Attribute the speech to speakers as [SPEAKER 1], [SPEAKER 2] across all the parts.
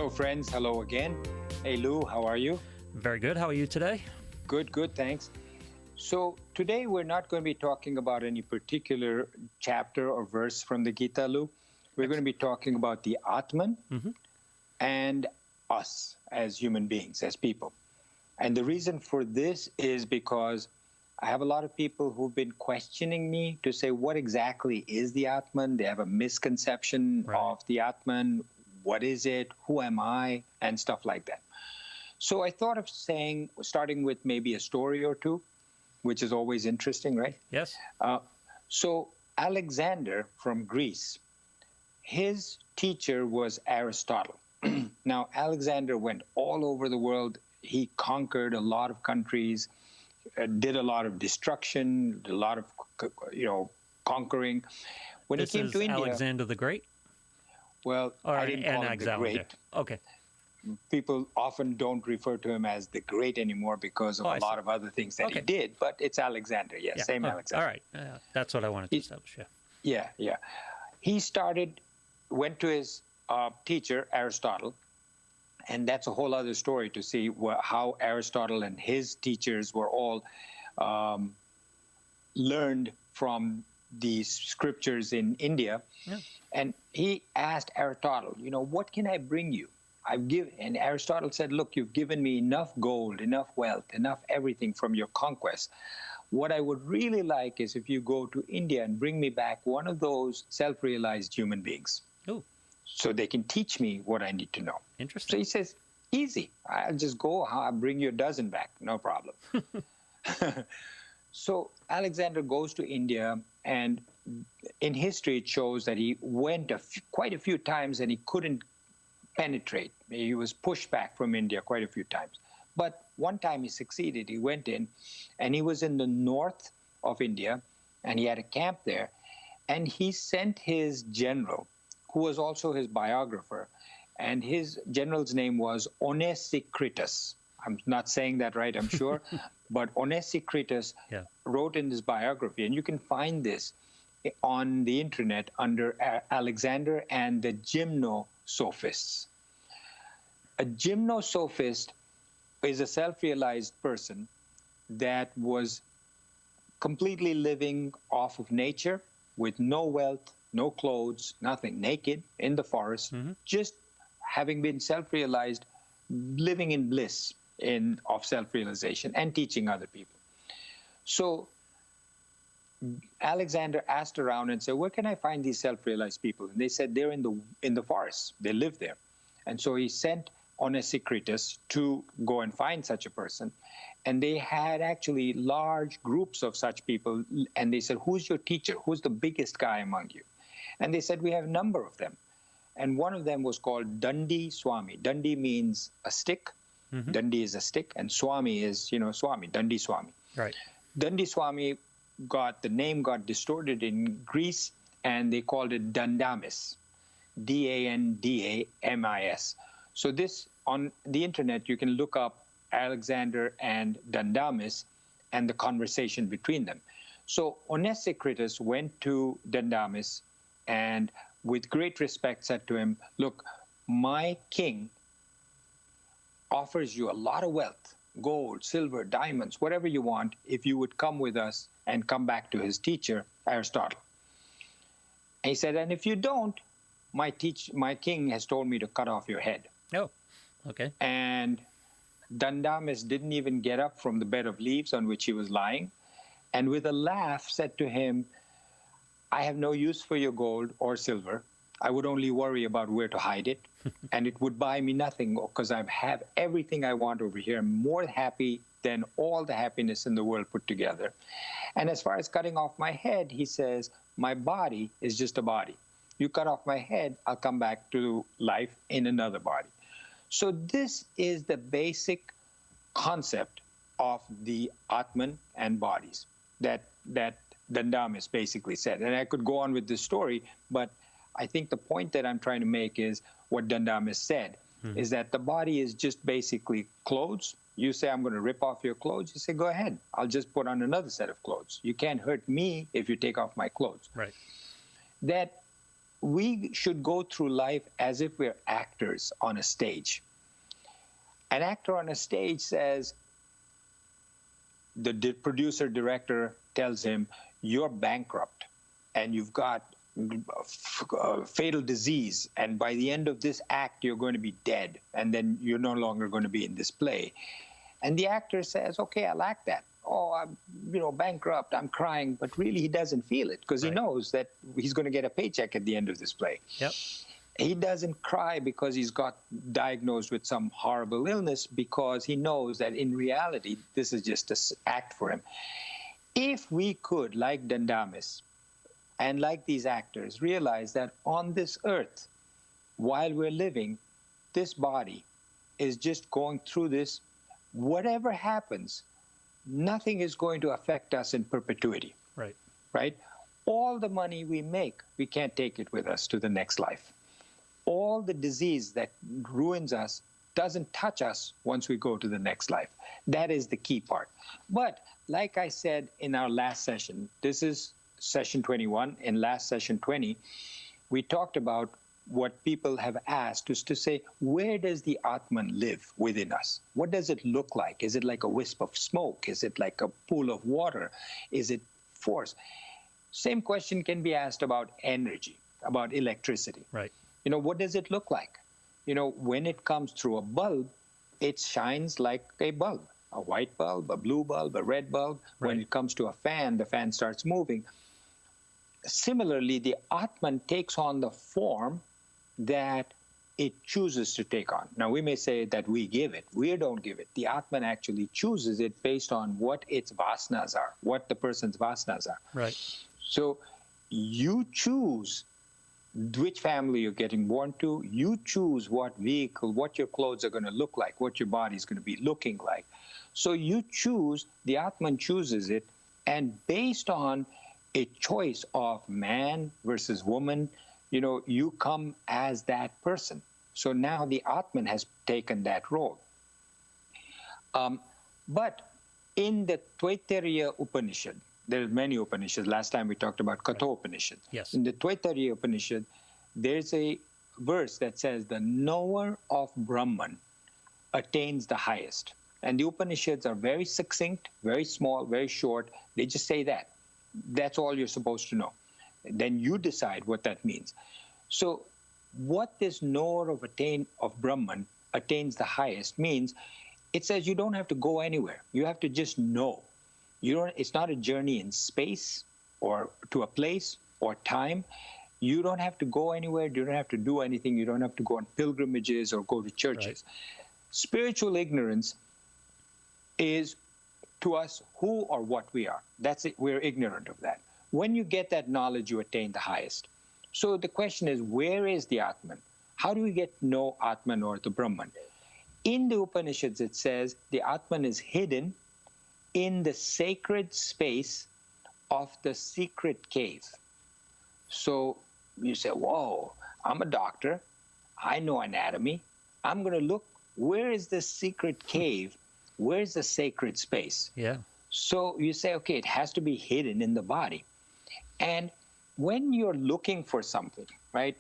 [SPEAKER 1] Hello, friends. Hello again. Hey, Lou, how are you?
[SPEAKER 2] Very good. How are you today?
[SPEAKER 1] Good, thanks. So today we're not going to be talking about any particular chapter or verse from the Gita, Lou. We're going to be talking about the Atman and us as human beings, as people. And the reason for this is because I have a lot of people who've been questioning me to say, what exactly is the Atman? They have a misconception of the Atman. What is it? Who am I? And stuff like that. So I thought of starting with maybe a story or two, which is always interesting, right?
[SPEAKER 2] Yes.
[SPEAKER 1] So Alexander from Greece, his teacher was Aristotle. Now, Alexander went all over the world. He conquered a lot of countries, did a lot of destruction, a lot of, conquering. When
[SPEAKER 2] This
[SPEAKER 1] he came
[SPEAKER 2] is
[SPEAKER 1] to India,
[SPEAKER 2] Alexander the Great?
[SPEAKER 1] well, I didn't call him the Great.
[SPEAKER 2] Okay.
[SPEAKER 1] People often don't refer to him as the Great anymore because of a lot of other things that he did, but it's Alexander, yes, same Alexander.
[SPEAKER 2] All right. That's what I wanted to establish,
[SPEAKER 1] Yeah. He went to his teacher, Aristotle, and that's a whole other story to see how Aristotle and his teachers were all learned from these scriptures in India. Yeah. And he asked Aristotle, what can I bring you? And Aristotle said, look, you've given me enough gold, enough wealth, enough everything from your conquest. What I would really like is if you go to India and bring me back one of those self-realized human beings.
[SPEAKER 2] Oh.
[SPEAKER 1] So they can teach me what I need to know.
[SPEAKER 2] Interesting.
[SPEAKER 1] So he says, easy. I'll just go, I'll bring you a dozen back. No problem. So Alexander goes to India, and in history it shows that he went quite a few times and he couldn't penetrate. He was pushed back from India quite a few times. But one time he succeeded. He went in, and he was in the north of India, and he had a camp there. And he sent his general, who was also his biographer, and his general's name was Onesicritus. I'm not saying that right, I'm sure, but Onesicritus wrote in his biography, and you can find this on the internet under Alexander and the Gymnosophists. A gymnosophist is a self-realized person that was completely living off of nature with no wealth, no clothes, nothing, naked in the forest, just having been self-realized, living in bliss of self-realization and teaching other people. So Alexander asked around and said, where can I find these self-realized people? And they said, they're in the forest. They live there. And so he sent Onesicritus to go and find such a person. And they had actually large groups of such people. And they said, who's your teacher? Who's the biggest guy among you? And they said, we have a number of them. And one of them was called Dandi Swami. Dandi means a stick. Dandi is a stick. And Swami is, Swami, Dandi Swami.
[SPEAKER 2] Right.
[SPEAKER 1] Dandi Swami the name got distorted in Greece, and they called it Dandamis, Dandamis. So this, on the internet, you can look up Alexander and Dandamis and the conversation between them. So Onesicritus went to Dandamis and with great respect said to him, look, my king offers you a lot of wealth, gold, silver, diamonds, whatever you want, if you would come with us and come back to his teacher, Aristotle. And he said, and if you don't, my king has told me to cut off your head.
[SPEAKER 2] Oh, okay.
[SPEAKER 1] And Dandamis didn't even get up from the bed of leaves on which he was lying, and with a laugh said to him, I have no use for your gold or silver. I would only worry about where to hide it, and it would buy me nothing because I have everything I want over here. I'm more happy than all the happiness in the world put together. And as far as cutting off my head, he says, my body is just a body. You cut off my head, I'll come back to life in another body. So this is the basic concept of the Atman and bodies that Dandamis basically said. And I could go on with this story, but I think the point that I'm trying to make is what Dandamis said, is that the body is just basically clothes. You say, I'm going to rip off your clothes. You say, go ahead. I'll just put on another set of clothes. You can't hurt me if you take off my clothes.
[SPEAKER 2] Right.
[SPEAKER 1] That we should go through life as if we're actors on a stage. An actor on a stage says, the producer director tells him, you're bankrupt and you've got fatal disease, and by the end of this act you're going to be dead, and then you're no longer going to be in this play. And the actor says, okay, I'll act that. Oh, I'm bankrupt, I'm crying, but really he doesn't feel it because he knows that he's going to get a paycheck at the end of this play.
[SPEAKER 2] Yep.
[SPEAKER 1] He doesn't cry because he's got diagnosed with some horrible illness, because he knows that in reality this is just an act for him. If we could, like Dandamis, and like these actors, realize that on this earth, while we're living, this body is just going through this. Whatever happens, nothing is going to affect us in perpetuity. Right? All the money we make, we can't take it with us to the next life. All the disease that ruins us doesn't touch us once we go to the next life. That is the key part. But like I said in our last session, this is session 21. In last session 20, we talked about what people have asked is to say, where does the Atman live within us? What does it look like? Is it like a wisp of smoke? Is it like a pool of water? Is it force? Same question can be asked about energy, about electricity.
[SPEAKER 2] Right.
[SPEAKER 1] What does it look like? When it comes through a bulb, it shines like a bulb, a white bulb, a blue bulb, a red bulb.
[SPEAKER 2] Right.
[SPEAKER 1] When it comes to a fan, the fan starts moving. Similarly, the Atman takes on the form that it chooses to take on. Now, we may say that we give it. We don't give it. The Atman actually chooses it based on what its vasanas are, what the person's vasanas are.
[SPEAKER 2] Right.
[SPEAKER 1] So you choose which family you're getting born to. You choose what vehicle, what your clothes are going to look like, what your body's going to be looking like. So you choose, the Atman chooses it, and based on a choice of man versus woman, you come as that person. So now the Atman has taken that role. But in the Taittiriya Upanishad, there are many Upanishads. Last time we talked about Katha Upanishad.
[SPEAKER 2] Yes.
[SPEAKER 1] In the Taittiriya Upanishad, there's a verse that says, the knower of Brahman attains the highest. And the Upanishads are very succinct, very small, very short. They just say that. That's all you're supposed to know. Then you decide what that means. So what this knower of Brahman attains the highest means, it says you don't have to go anywhere. You have to just know. It's not a journey in space or to a place or time. You don't have to go anywhere. You don't have to do anything. You don't have to go on pilgrimages or go to churches. Right. Spiritual ignorance is to us who or what we are. That's it. We're ignorant of that. When you get that knowledge, you attain the highest. So the question is, where is the Atman? How do we get to know Atman or the Brahman? In the Upanishads, it says the Atman is hidden in the sacred space of the secret cave. So you say, whoa, I'm a doctor. I know anatomy. I'm going to look, where is the secret cave? Where's the sacred space?
[SPEAKER 2] Yeah.
[SPEAKER 1] So you say, okay, it has to be hidden in the body. And when you're looking for something, right?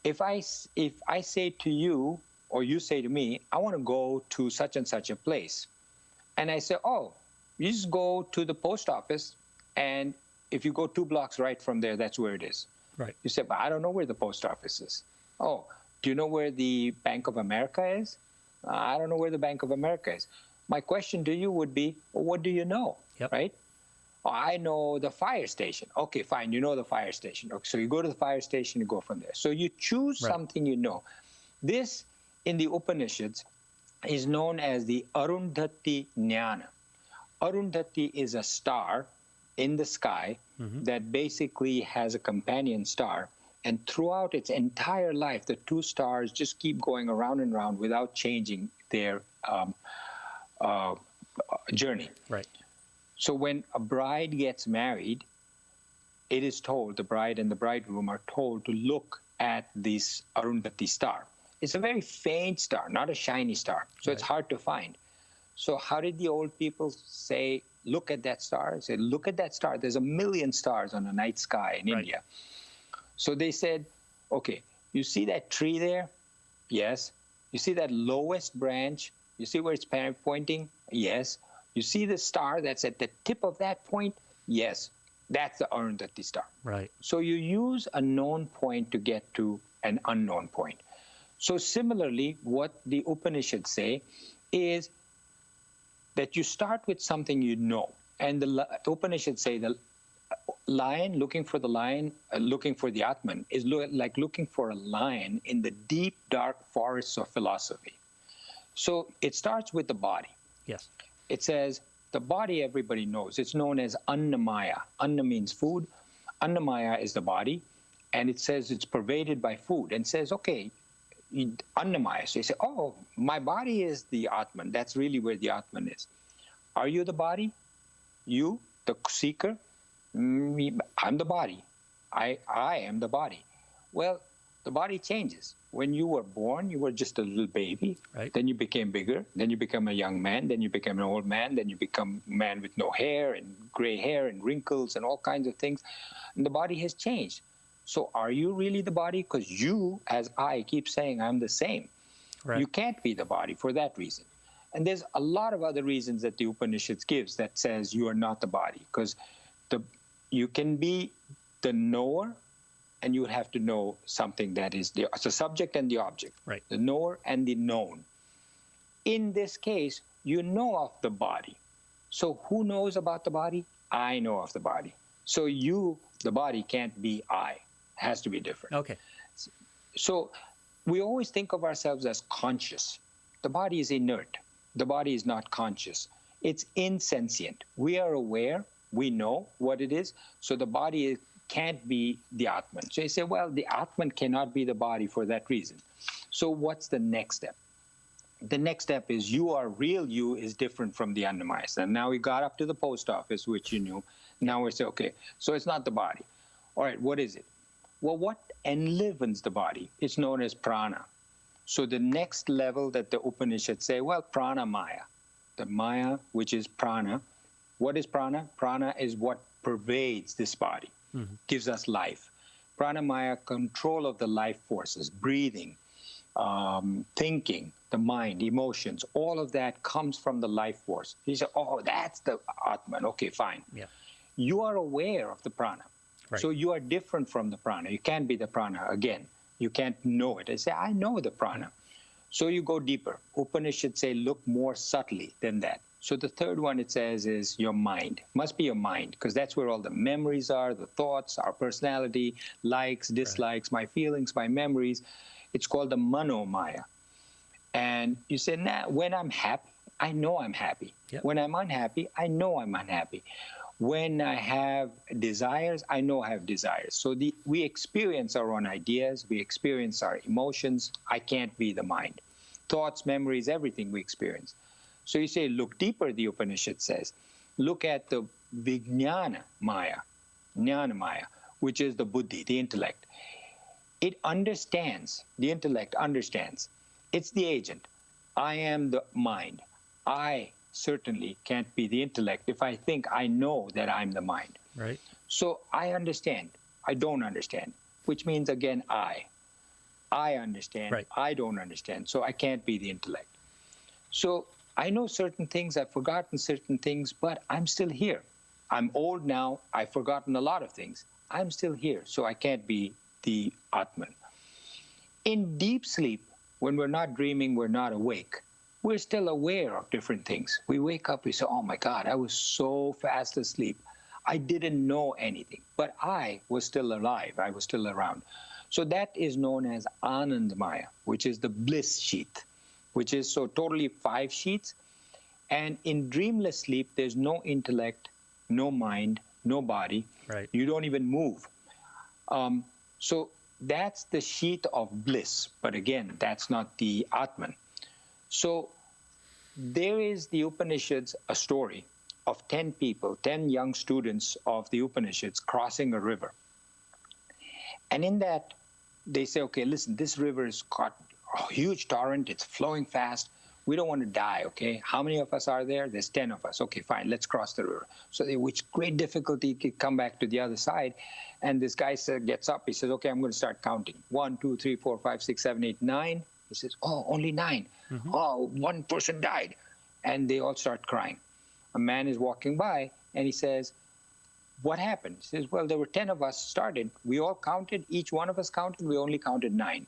[SPEAKER 1] If I say to you, or you say to me, I want to go to such and such a place. And I say, oh, you just go to the post office, and if you go 2 blocks right from there, that's where it is.
[SPEAKER 2] Right.
[SPEAKER 1] You say, but I don't know where the post office is. Oh, do you know where the Bank of America is? I don't know where the Bank of America is. My question to you would be, well, what do you know?
[SPEAKER 2] Yep.
[SPEAKER 1] Right? Oh, I know the fire station. Okay, fine. You know the fire station. Okay, so you go to the fire station, you go from there. So you choose something you know. This, in the Upanishads, is known as the Arundhati Jnana. Arundhati is a star in the sky that basically has a companion star. And throughout its entire life, the 2 stars just keep going around and around without changing their journey.
[SPEAKER 2] Right.
[SPEAKER 1] So when a bride gets married, it is told, the bride and the bridegroom are told to look at this Arundhati star. It's a very faint star, not a shiny star. So it's hard to find. So how did the old people say, look at that star? They say, look at that star. There's 1 million stars on the night sky in India. So they said, okay, you see that tree there? Yes. You see that lowest branch? You see where it's pointing? Yes. You see the star that's at the tip of that point? Yes. That's the Arundhati star.
[SPEAKER 2] Right.
[SPEAKER 1] So you use a known point to get to an unknown point. So similarly, what the Upanishads say is that you start with something you know. And the Upanishads say the lion looking for the lion, looking for the Atman, is like looking for a lion in the deep, dark forests of philosophy. So it starts with the body.
[SPEAKER 2] Yes.
[SPEAKER 1] It says the body everybody knows. It's known as Annamaya. Anna means food. Annamaya is the body. And it says it's pervaded by food. And says, okay, Annamaya. So you say, oh, my body is the Atman. That's really where the Atman is. Are you the body? You, the seeker? I'm the body. I am the body. Well, the body changes. When you were born, you were just a little baby.
[SPEAKER 2] Right.
[SPEAKER 1] Then you became bigger. Then you become a young man. Then you become an old man. Then you become a man with no hair and gray hair and wrinkles and all kinds of things. And the body has changed. So are you really the body? Because you, as I keep saying, I'm the same.
[SPEAKER 2] Right.
[SPEAKER 1] You can't be the body for that reason. And there's a lot of other reasons that the Upanishads gives that says you are not the body. Because you can be the knower, and you would have to know something that is the subject and the object,
[SPEAKER 2] right.
[SPEAKER 1] The knower and the known. In this case, you know of the body. So who knows about the body? I know of the body. So you, the body, can't be I. It has to be different.
[SPEAKER 2] Okay.
[SPEAKER 1] So we always think of ourselves as conscious. The body is inert. The body is not conscious. It's insentient. We are aware. We know what it is. So the body can't be the Atman. So you say, well, the Atman cannot be the body for that reason. So what's the next step? The next step is real you is different from the Annamaya. And now we got up to the post office, which you knew. Now we say, okay, so it's not the body. All right, what is it? Well, what enlivens the body? It's known as prana. So the next level that the Upanishads say, well, prana maya. The maya, which is prana. What is prana? Prana is what pervades this body, gives us life. Pranamaya, control of the life forces, breathing, thinking, the mind, emotions, all of that comes from the life force. You say, oh, that's the Atman. Okay, fine.
[SPEAKER 2] Yeah.
[SPEAKER 1] You are aware of the prana.
[SPEAKER 2] Right.
[SPEAKER 1] So you are different from the prana. You can't be the prana again. You can't know it. I say, I know the prana. So you go deeper. Upanishads say, look more subtly than that. So the third one it says is your mind. Must be your mind, because that's where all the memories are, the thoughts, our personality, likes, dislikes, my feelings, my memories. It's called the manomaya. And you say, nah, when I'm happy, I know I'm happy.
[SPEAKER 2] Yep.
[SPEAKER 1] When I'm unhappy, I know I'm unhappy. When I have desires, I know I have desires. So we experience our own ideas, we experience our emotions. I can't be the mind. Thoughts, memories, everything we experience. So you say, look deeper, the Upanishad says. Look at the Vijnana Maya, Jnana Maya, which is the buddhi, the intellect. It understands, the intellect understands. It's the agent. I am the mind. I certainly can't be the intellect if I think I know that I'm the mind.
[SPEAKER 2] Right.
[SPEAKER 1] So I understand. I don't understand, which means, again, I understand.
[SPEAKER 2] Right.
[SPEAKER 1] I don't understand. So I can't be the intellect. So I know certain things, I've forgotten certain things, but I'm still here. I'm old now, I've forgotten a lot of things. I'm still here, so I can't be the Atman. In deep sleep, when we're not dreaming, we're not awake, we're still aware of different things. We wake up, we say, oh my God, I was so fast asleep. I didn't know anything, but I was still alive, I was still around. So that is known as Anandamaya, which is the bliss sheath, which is so totally 5 sheets. And in dreamless sleep, there's no intellect, no mind, no body.
[SPEAKER 2] Right.
[SPEAKER 1] You don't even move. So that's the sheath of bliss. But again, that's not the Atman. So there is the Upanishads, a story of 10 people, 10 young students of the Upanishads crossing a river. And in that, they say, okay, listen, this river has got a huge torrent. It's flowing fast. We don't want to die, okay? How many of us are there? There's 10 of us. Okay, fine, let's cross the river. So they, with great difficulty, could come back to the other side. And this guy gets up. He says, okay, I'm going to start counting. 1, 2, 3, 4, 5, 6, 7, 8, 9. He says, oh, only 9. Mm-hmm. Oh, one person died. And they all start crying. A man is walking by, and he says, what happened? He says, well, there were 10 of us started. We all counted. Each one of us counted. We only counted 9.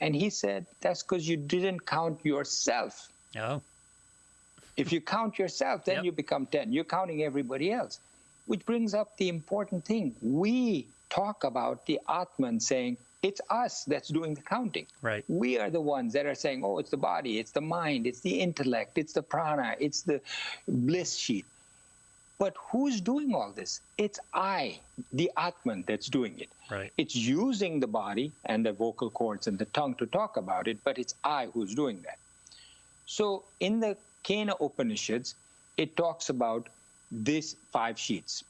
[SPEAKER 1] And he said, that's because you didn't count yourself.
[SPEAKER 2] Oh.
[SPEAKER 1] If you count yourself, then you become 10. You're counting everybody else. Which brings up the important thing. We talk about the Atman saying, it's us that's doing the counting.
[SPEAKER 2] Right.
[SPEAKER 1] We are the ones that are saying, oh, it's the body, it's the mind, it's the intellect, it's the prana, it's the bliss sheath. But who's doing all this? It's I, the Atman, that's doing it.
[SPEAKER 2] Right.
[SPEAKER 1] It's using the body and the vocal cords and the tongue to talk about it, but it's I who's doing that. So in the Kena Upanishads, it talks about these 5 sheets.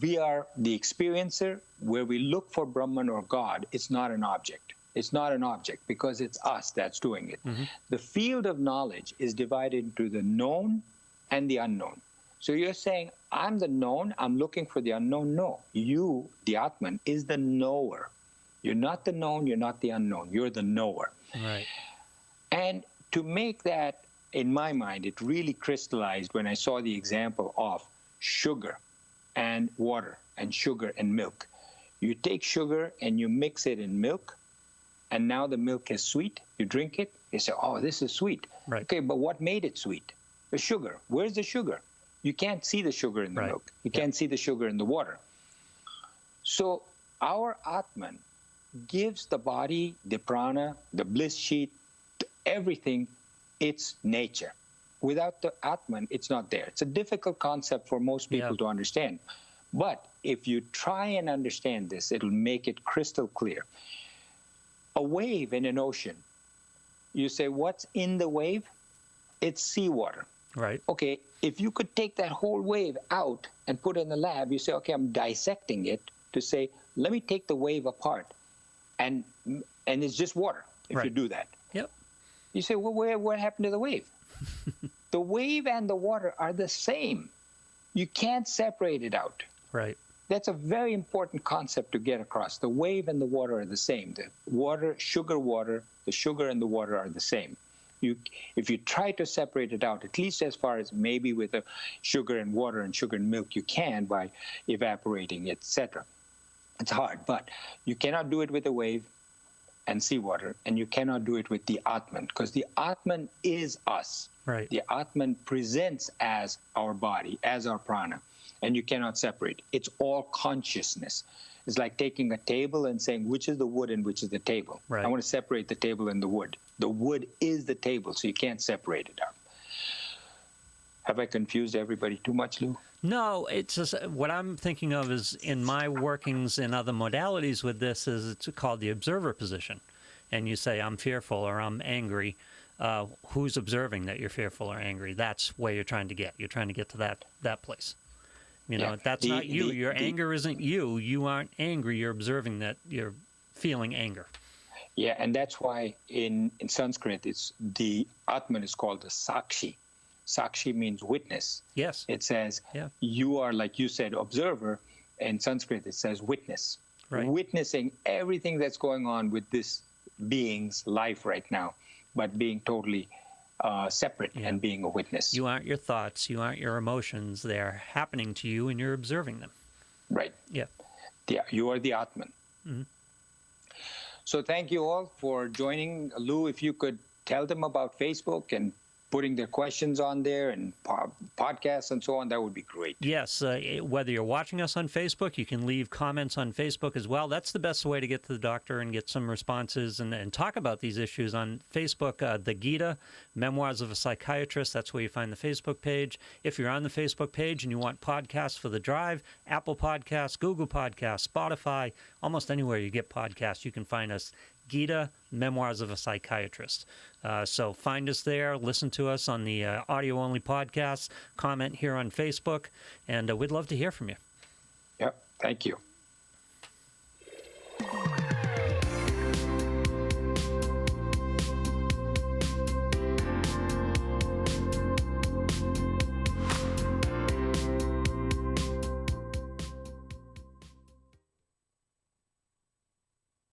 [SPEAKER 1] We are the experiencer. Where we look for Brahman or God, it's not an object. It's not an object because it's us that's doing it. Mm-hmm. The field of knowledge is divided into the known and the unknown. So you're saying, I'm the known, I'm looking for the unknown. No, you, the Atman, is the knower. You're not the known, you're not the unknown. You're the knower.
[SPEAKER 2] Right.
[SPEAKER 1] And to make that, in my mind, it really crystallized when I saw the example of sugar and water and sugar and milk. You take sugar and you mix it in milk, and now the milk is sweet. You drink it, you say, oh, this is sweet.
[SPEAKER 2] Right.
[SPEAKER 1] Okay, but what made it sweet? The sugar. Where's the sugar? You can't see the sugar in the milk. You can't see the sugar in the water. So our Atman gives the body, the prana, the bliss sheath, everything, its nature. Without the Atman, it's not there. It's a difficult concept for most people to understand. But if you try and understand this, it'll make it crystal clear. A wave in an ocean, you say, what's in the wave? It's seawater.
[SPEAKER 2] Right.
[SPEAKER 1] Okay, if you could take that whole wave out and put it in the lab, you say, okay, I'm dissecting it to say, let me take the wave apart. And it's just water if you do that.
[SPEAKER 2] Yep.
[SPEAKER 1] You say, well, what happened to the wave? The wave and the water are the same. You can't separate it out.
[SPEAKER 2] Right.
[SPEAKER 1] That's a very important concept to get across. The wave and the water are the same. The water, the sugar and the water are the same. If you try to separate it out, at least as far as maybe with the sugar and water and sugar and milk, you can by evaporating, etc. It's hard, but you cannot do it with the wave and seawater, and you cannot do it with the Atman, because the Atman is us.
[SPEAKER 2] Right.
[SPEAKER 1] The Atman presents as our body, as our prana, and you cannot separate. It's all consciousness. It's like taking a table and saying, which is the wood and which is the table.
[SPEAKER 2] Right.
[SPEAKER 1] I want to separate the table and the wood. The wood is the table, so you can't separate it out. Have I confused everybody too much, Lou?
[SPEAKER 2] No, it's just what I'm thinking of is in my workings in other modalities with this is it's called the observer position. And you say, I'm fearful or I'm angry. Who's observing that you're fearful or angry? That's where you're trying to get. You're trying to get to that place. You know, that's not you. Your anger isn't you. You aren't angry. You're observing that you're feeling anger.
[SPEAKER 1] Yeah, and that's why in Sanskrit, it's the Atman is called the Sakshi. Sakshi means witness.
[SPEAKER 2] Yes.
[SPEAKER 1] It says you are, like you said, observer. In Sanskrit, it says witness.
[SPEAKER 2] Right.
[SPEAKER 1] Witnessing everything that's going on with this being's life right now, but being totally separate and being a witness.
[SPEAKER 2] You aren't your thoughts. You aren't your emotions. They're happening to you, and you're observing them.
[SPEAKER 1] Right.
[SPEAKER 2] Yeah.
[SPEAKER 1] Yeah, you are the Atman.
[SPEAKER 2] Mm-hmm.
[SPEAKER 1] So thank you all for joining. Lou, if you could tell them about Facebook and putting their questions on there and podcasts and so on, that would be great.
[SPEAKER 2] Yes, whether you're watching us on Facebook, you can leave comments on Facebook as well. That's the best way to get to the doctor and get some responses and talk about these issues on Facebook. The Gita, Memoirs of a Psychiatrist, that's where you find the Facebook page. If you're on the Facebook page and you want podcasts for the drive, Apple Podcasts, Google Podcasts, Spotify, almost anywhere you get podcasts, you can find us. Gita, Memoirs of a Psychiatrist. So find us there, listen to us on the audio-only podcast, comment here on Facebook, and we'd love to hear from you.
[SPEAKER 1] Yep, thank you.